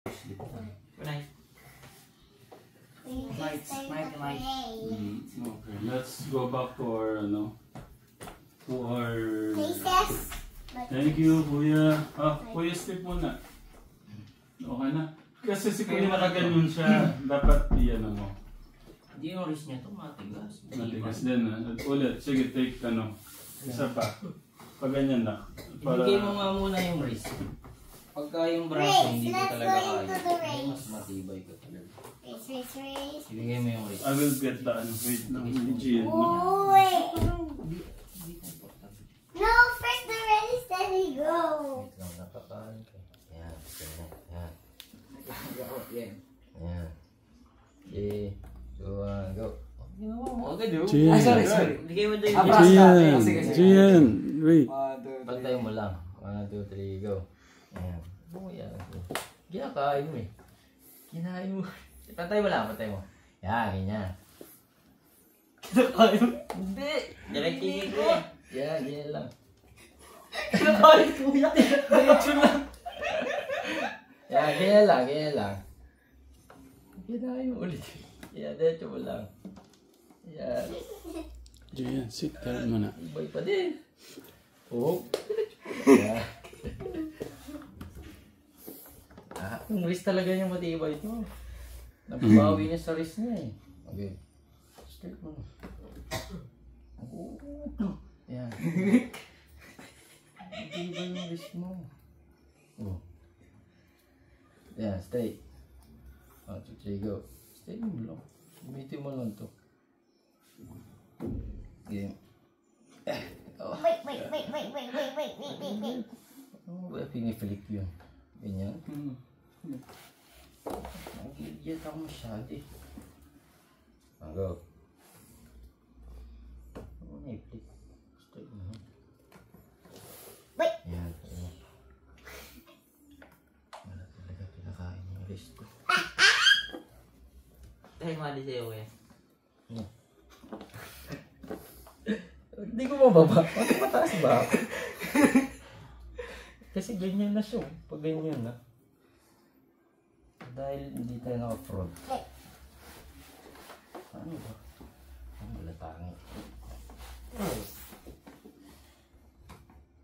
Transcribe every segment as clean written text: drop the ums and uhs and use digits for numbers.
Good night. Night. Okay, let's go back to our, to our... Places. Thank you, Kuya. Kuya, sleep muna. Okay na. Kasi si Kuya nakaganyan siya. Dapat iyan mo. Hindi yung wrist niya ito, matigas. Matigas din ha. At ulit, sige, take isa pa. Pag ganyan na. Ibigay mo nga muna yung wrist. Pagka yung braso, hindi ko talaga kaya. Mas matibay ko talaga. Race. Ibigay mo yung wrist. I will get the wait lang. Gian. Oh, wait. No, first the race, then we go. Wait lang, napapahan ka. Yan. Yan. Okay. 2, 1, go. Okay, do. Gian. Sorry. Bigay mo doon yung Gian. Wait. Pantay mo lang. 1, 2, 3, go. Ayan. Yan. Kinakain mo eh. Kinain mo. Pantay mo lang, pantay mo. Yan, ganyan. Kinakain mo? Hindi. Direct kikik ko yan. Yan, ganyan lang. Kinakain ko yan. Diretso lang. Yan, ganyan lang. Kinain mo ulit. Yan, diretso mo lang. Yan. Gian, sit down mo na. Ibay pa din. Oh. Yan. Yung wrist talaga niya matibay ito. Nababawi niya sa wrist niya eh. Okay. Straight mo. Yan. Matibay yung wrist mo. Oh. Yan, straight. 1, 2, 3, go. Straight mo lang. Gamitin mo lang ito. Game. Wait. Ano ba piniflip yun? Ganyan. Nag-iidyat ako masyado eh. Go. Ano na i-flip? Straight mo. Wait. Yan. Wala talaga pinakain yung wrist ko. Dahil mali sa'yo eh. Hindi ko mababa. Bakit mataas ba? Kasi ganyan na siya. Pag ganyan na. Dahil hindi tayo naka-front. Ano ba? Ang balatangi.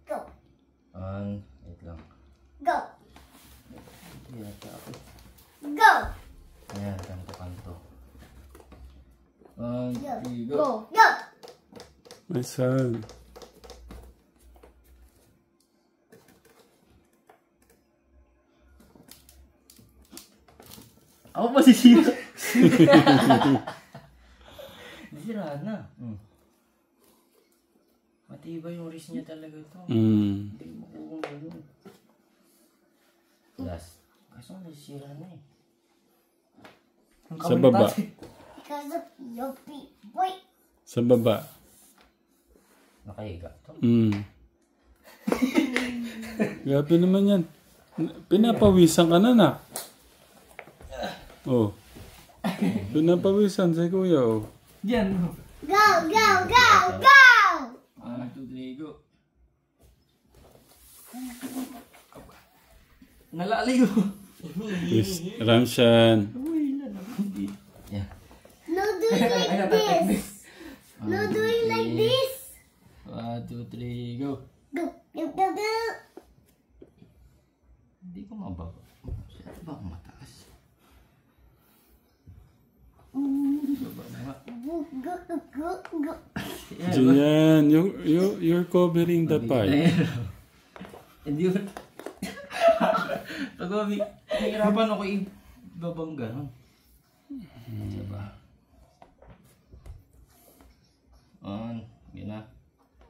Go. Wait lang. Go. Hindi yata ako. Go. Ayan, kanto-kanto. 1, 2, go. Go. Go. My son. Ako pa sisira. Sira na. Matibay yung wrist niya talaga ito. Hindi mo kung gano'n. Last. Kaso nasisira na eh. Sa baba. Because of your feet. Wait. Sa baba. Nakahiga ito. Grabe naman yan. Pinapawisan ka na. Oh. Pinapawisan si Kuya oh. Diyan. Go. 1, 2, 3, go. Nalaligo. Yes. Ramshan. Yeah. No doing like this. No doing like this. 1, 2, 3, go. Go. Hindi ko mababa. Saan ba ang mataas? Go. Gian, you're covering the pipe. Hindi ko. Pag nahihirapan ako ibabang gano'n. Diba? Yun na.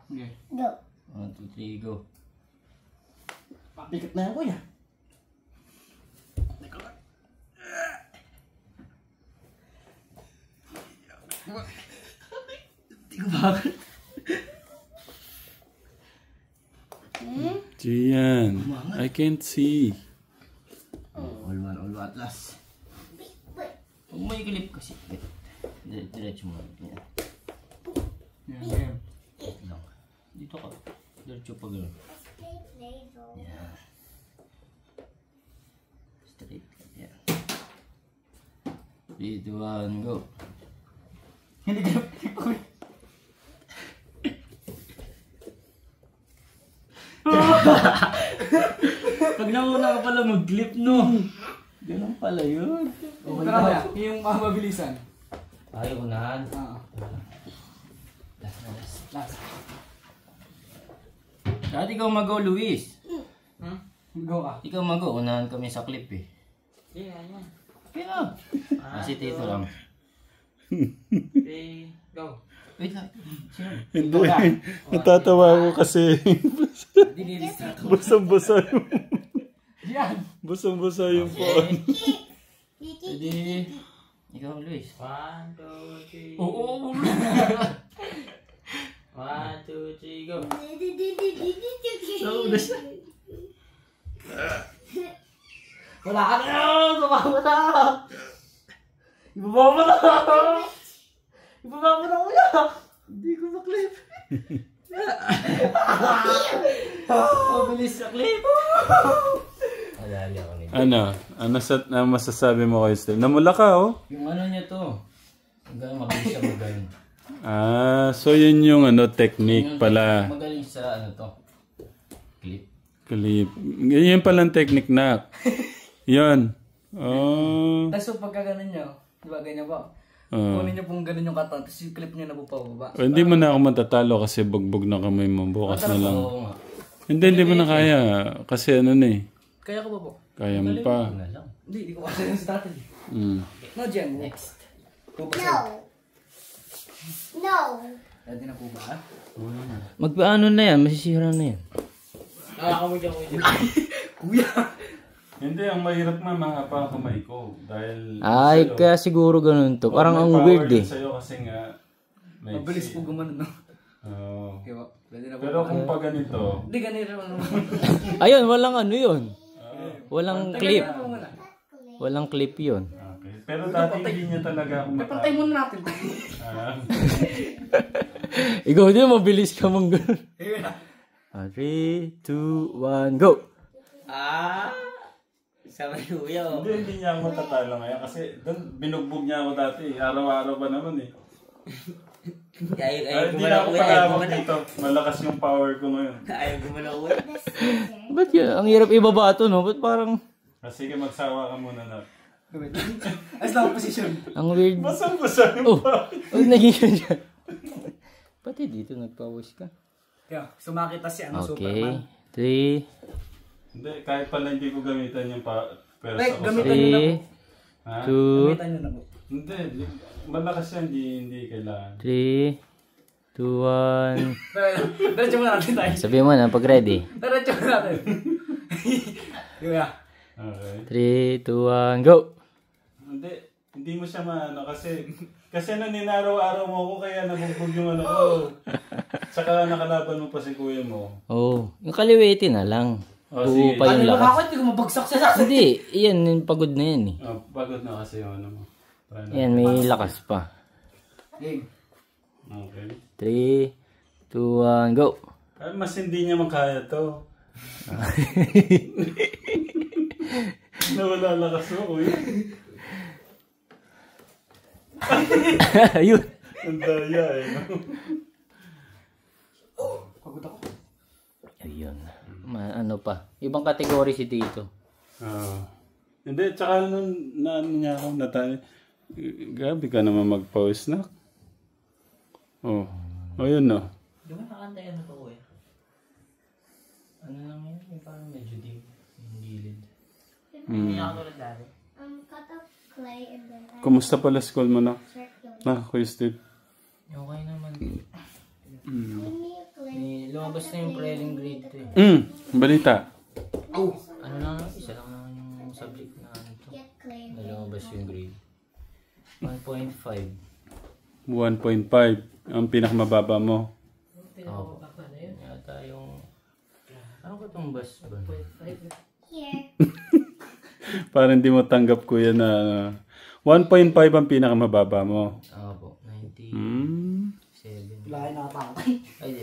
Okay. Go. 1, 2, 3, go. Papikat na yan, kuya. Hindi ko bakit. Gian, I can't see. All one, all atlas. Huwag mo i-clip kasi. Diretso mo. Yan. Lang. Dito ka. Diretso pa gano'n. Yan. Straight. 3, 2, 1, go. Hindi ka Pag nauna ka pala mag-clip, no? Ganun pala yun. Pero kaya, yung mabilisan. Ayaw, unahan. Oo. Last. Dati ikaw mag-go, Luis. Go ka. Ikaw mag-go, unahan kami sa clip eh. Sige, ayan. Okay na. Kasi tito lang. 3, go. Wait lang. Sino? Hindi. Natatawa ako kasi Dinilista ko. busang-busa yung, Yan. busang-busa yung phone. Ready? Ikaw, Luis. 1, 2, 3. Oo. 1, 2, 3, go. Wala ka na! Tumama na! Ibaba mo na! Ibaba mo na kuya! Hindi ko maklip. Mabilis sa clip. Alali ako nito. Ano masasabi mo kay Steve? Namula ka, oh. Yung ano niya to. Hanggang mabilis siya magaling. So yun yung technique pala. Magaling sa ano to. Clip. Clip. Yan palang technique na. Yan. Oh. Tapos so, pagka ganun nyo, di ba ganyan po? Oh. Kunin nyo pong ganun yung katawan, tapos yung clip nyo na po pababa. Hindi mo na ako matatalo kasi bugbog na kamay mo. Bukas na lang. Oo nga. Hindi mo na kaya. Kasi ano na eh. Kaya ko ba po? Kaya mo pa. Ano lang. Hindi ko kasi yung started. Mm. No, Jem. Next. No. Ready na po ba? Magpaano na yan? Masisira na yan. Ako mo dyan, kuya. Kuya! Hindi, ang mahirap na mga pa kamay ko. Dahil... Ay, kaya siguro ganun to. Parang ang weird eh. Sa'yo kasi nga... Mabilis po gumanon, no? Oo. Okay po. Ready na po. Pero kung pa ganito... Hindi, ganito naman. Ayun, walang ano yun. Walang clip. Ganito po muna. Walang clip yun. Okay. Pero dati hindi niya talaga ako Pantay muna natin. Ikaw din, mabilis ka mong ganun. 3, 2, 1, go! Sama ni kuya, oh. Hindi niya ako matatalo ngayon kasi doon binugbog niya ako dati. Araw-araw pa naman eh. Ayaw Hindi gumalaw, na ako kuya. Ayaw palawag gumalaw. dito. Malakas yung power ko ngayon. Ayaw gumalaw, kuya. Ba't yun? Ang hirap ibaba to, no? Ba't parang... Sige, magsawa ka muna na. As lang position. Ang weird. Basang-basa yung Oh, naging ganyan. Pati dito nagpa-wash ka. Yeah, sumakita si ano, Okay. Superman. 3, Hindi, kahit pala hindi ko gamitan yung pera Like, ko. gamitan nyo na po. 3, Ha? 2, Gamitan nyo na po. Hindi, malakas yan, hindi kailangan. 3, 2, 1. Diretso muna natin tayo. Sabihin mo na pag ready. Diretso muna natin. Kuya. Okay. 3, 2, 1, go! Hindi mo siya maano kasi ano ninaraw-araw mo ako kaya nabugbog yung ano ko. Saka nakalaban mo pa si kuya mo. Oh, yung kaliwete na lang. Oh, Buo sige. pa yung Ano ba lakas. ako? Hindi ko mabagsak siya sa akin. Hindi, iyan, yung pagod na yan eh. Oh, pagod na kasi yung ano mo. Paano? Yan, may lakas pa. Game. Okay. 3, 2, 1, go! Ay, mas hindi niya makaya to. Nawala lakas mo, kuya. Ayun. Ang daya eh. No? Pagod ako. Ayun. Ano pa? Ibang kategory si Tito. Hindi, tsaka ano niya ako natali. Gabi ka naman mag-pause na. Oh. Ayun no. Di ba nakantay ano to, kuya? Ano lang yun? Yung parang medyo deep. Yung gilid. Hindi na ako tulad dati. Cut up clay and then I Kumusta pala school mo na? circle. Kuya Steve. Okay naman. Give me a clay. May lumabas na yung prelim grade 2 eh. Balita. Ano lang, isa lang naman yung subject na ano to. Get clay. Na lumabas yung grade. 1.5. 1.5. Ang pinakamababa mo. Oh. Yata yung... Ano ko itong bus ba? Here. Parang hindi mo tanggap kuya na 1.5 ang pinakamababa mo. Oo po, 97. Wala kayo nakapakatay. Ay, di,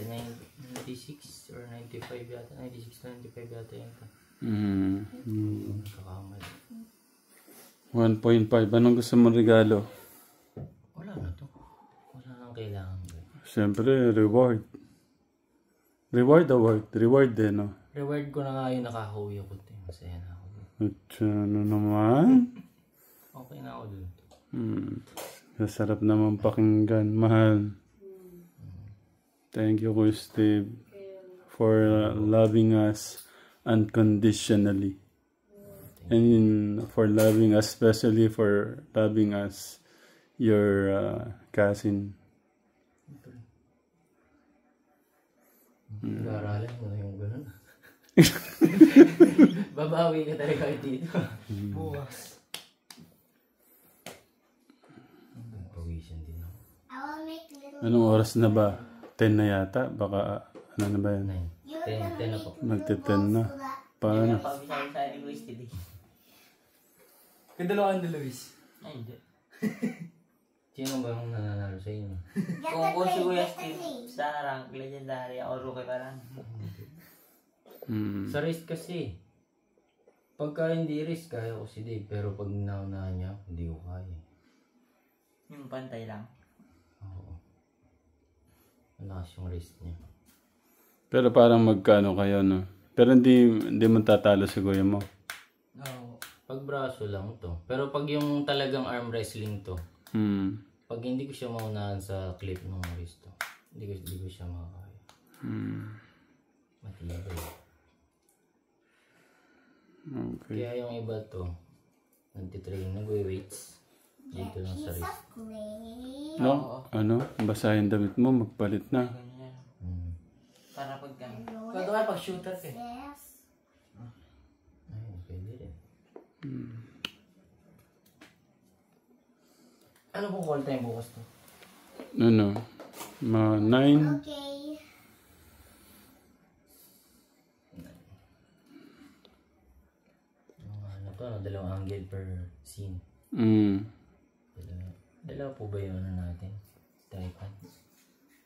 96 or 95 yata. 96 to 95 yata yun. Mm. Kakamali. 1.5. Anong gusto mong regalo? Wala na to. Wala nang kailangan. Siyempre, reward. Reward award. Reward din, no? Reward ko na nga yung nakahuwi ako. Masaya na ako. At ano naman? Okay na ako dun. Masarap naman pakinggan. Mahal. Thank you, Kuya Steve, for loving us unconditionally. And for loving us, especially for loving us, your cousin. Nag-aaralan mo na yung gano'n. Babawi ka talaga dito. Bukas. Pawisan din ako. I will make little. Anong oras na ba? 10 na yata? Baka, ano na ba yan? You're 10 gonna na make po. Magte-10 na. Paano? Pabisahin sa ni Luis today. Kadalawan ni Luis. Ay, hindi. Sino ba yung nananalo sa inyo? Get Kung the si clay, Kuya get the Steve clay. sa rank legendary, ako rookie ka lang. Sa race kasi. Pagka hindi race, kaya ko si Dave. Pero pag naunahan niya, hindi ko kaya. Yung pantay lang. Oo. Malakas yung race niya. Pero parang magkano kayo, no? Pero hindi mo tatalo si kuya mo. Oo. Pag braso lang to. Pero pag yung talagang arm wrestling to, pag hindi ko siya maunahan sa clip ng race to, hindi ko siya makakaya. Matibay. Okay. Kaya yung iba to, nagtitrain, nagwe-weights. Dito lang sa Piece race. of clay. No? Ano? Basahin damit mo, magpalit na. Ganyan. Para pagka. Pwede ka pag shooter eh. Yes. Ay, pwede rin. Ano pong call time bukas to? Ano? 9? Okay. Ano to, no? Dalawang angle per scene. Dalawa po ba yun ano natin? Tripod.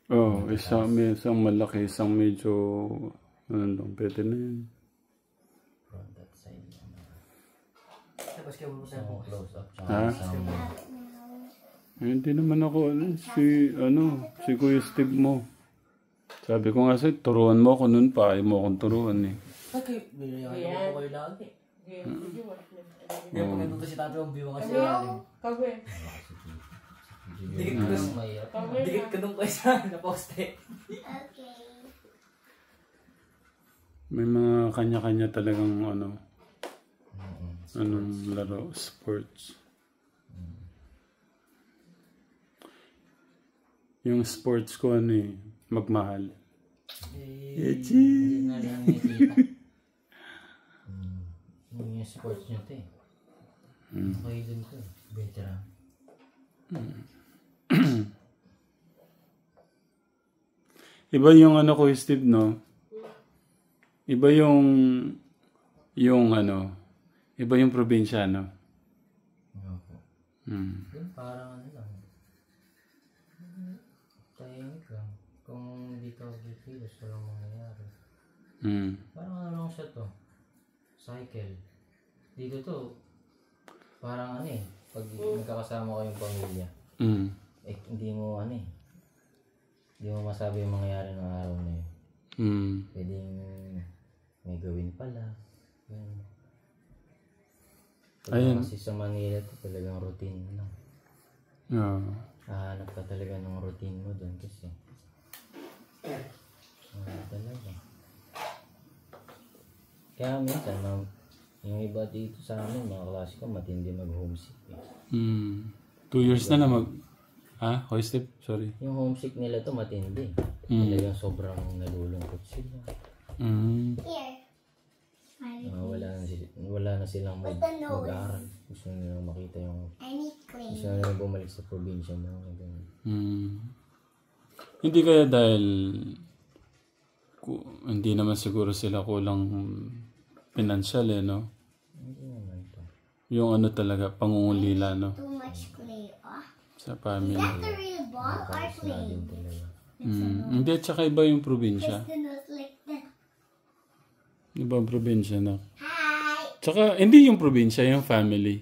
Oh, isang malaki, isang medyo, ano lang, pwede na yun. Front at side. Tapos kayo bukas Isang bukas. close up. Ha? Tsaka isang... Hindi naman ako, si Kuya Steve mo. Sabi ko nga sa'yo, turuan mo ako nun pa, ayaw mo akong turuan eh. Okay, binayahan ko kayo lagi. Hindi pag nandito si Tato ang biwa kasi ilalim. Dikit ko dun. Mahirap. Dikit ko dun kayo sa naposte. Okay. May mga kanya-kanya talagang anong laro, sports. Yung sports ko magmahal. Hindi na lang nakikita. Yung sports nyo to eh. Okay dun to eh. Veteran. Iba yung ko, Steve, no? Iba yung iba yung probinsya, no? Opo. Yun, parang ano lang. Tahimik lang. Kung dito kikilos, walang mangyayari. Parang ano lang siya to. Cycle. Dito to, parang pag magkakasama kayong pamilya, hindi mo hindi mo masabi yung mangyayari ng araw na yun. Pwedeng may gawin pala. Yan. Ayun. Kasi sa Manila ito talagang routine lang. Hahanap ka talaga ng routine mo doon kasi talaga. Kaya minsan, yung iba dito sa amin, mga klase ko, matindi mag-homesick eh. 2 years na lang Kuya Steve, sorry. Yung homesick nila to matindi. Talagang sobrang nalulungkot sila. Here. Wala na silang mag-aaral. Gusto nila makita yung... I need clay. Gusto nila bumalik sa probinsya mo. Hindi kaya dahil hindi naman siguro sila kulang pinansyal no? Hindi naman to. Yung talaga, pangungulila, no? Too much clay. Oh. Sa family. Is that the real ball or clay? Din talaga. Hindi, tsaka iba yung probinsya. It's the nose like that. Iba ang probinsya, no? Hi. Tsaka, hindi yung probinsya, yung family.